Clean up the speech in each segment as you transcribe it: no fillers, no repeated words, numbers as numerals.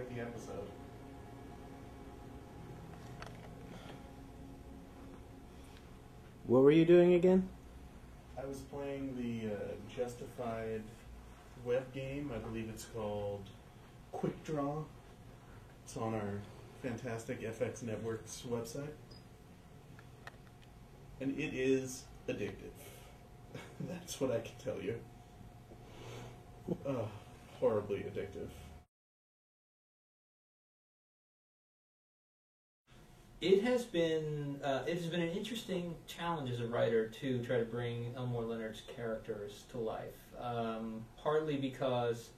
write the episode. What were you doing again? I was playing the Justified web game. I believe it's called Quick Draw. It's on our fantastic FX Networks website. And it is addictive. That's what I can tell you. Horribly addictive. It has been an interesting challenge as a writer to try to bring Elmore Leonard's characters to life. Partly because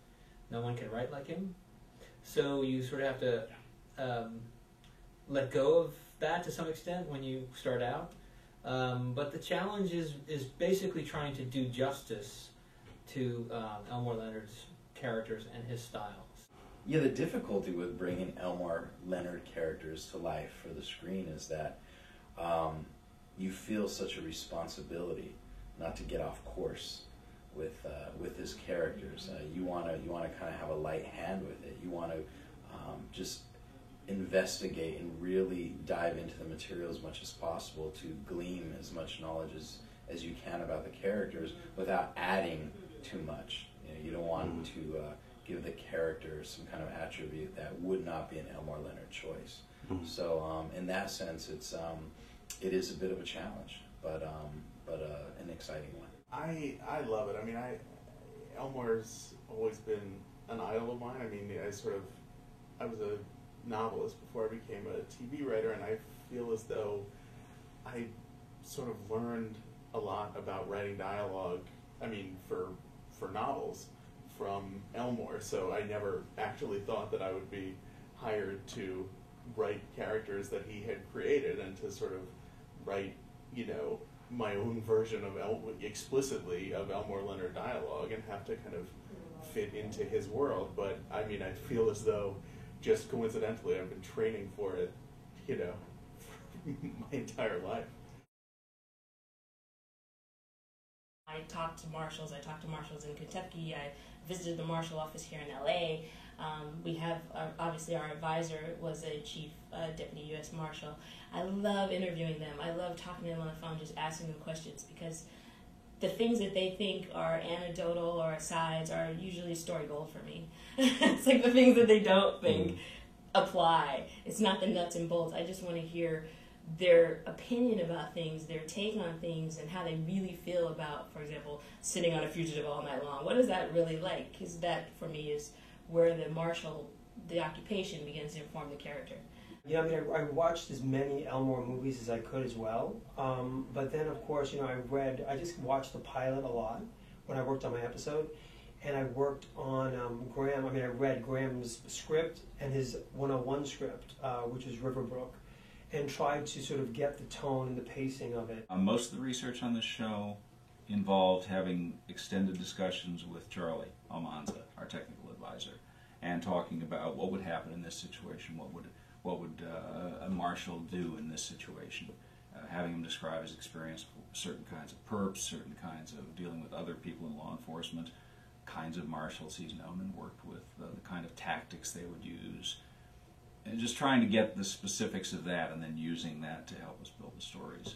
no one can write like him, so you sort of have to let go of that to some extent when you start out. But the challenge is basically trying to do justice to Elmore Leonard's characters and his style. Yeah, the difficulty with bringing Elmore Leonard characters to life for the screen is that you feel such a responsibility not to get off course with his characters. You want to kind of have a light hand with it. You want to just investigate and really dive into the material as much as possible to glean as much knowledge as you can about the characters without adding too much. You don't want to give the character some kind of attribute that would not be an Elmore Leonard choice. Mm-hmm. So in that sense, it is a bit of a challenge, but an exciting one. I love it. I mean, Elmore's always been an idol of mine. I mean, I was a novelist before I became a TV writer, and I feel as though I sort of learned a lot about writing dialogue. I mean, for novels from Elmore, so I never actually thought that I would be hired to write characters that he had created and to sort of write, my own version of explicitly of Elmore Leonard dialogue and have to kind of fit into his world. But I mean, I feel as though just coincidentally I've been training for it, for my entire life. I talked to marshals in Kentucky. I visited the marshal office here in LA. We have, obviously our advisor was a chief deputy U.S. Marshal. I love interviewing them. I love talking to them on the phone, just asking them questions, because the things that they think are anecdotal or asides are usually story gold for me. It's like the things that they don't think apply. It's not the nuts and bolts. I just want to hear their opinion about things, their take on things, and how they really feel about, for example, sitting on a fugitive all night long. What is that really like? Because that, for me, is where the marshal, the occupation, begins to inform the character. Yeah, I mean, I watched as many Elmore movies as I could as well. But then, of course, I just watched the pilot a lot when I worked on my episode. And I worked on Graham. I mean, I read Graham's script and his 101 script, which is Riverbrook, and tried to sort of get the tone and the pacing of it. Most of the research on this show involved having extended discussions with Charlie Almanza, our technical advisor, and talking about what would happen in this situation, what would a marshal do in this situation, having him describe his experience with certain kinds of perps, certain kinds of dealing with other people in law enforcement, kinds of marshals he's known and worked with, the kind of tactics they would use, and just trying to get the specifics of that and then using that to help us build the stories.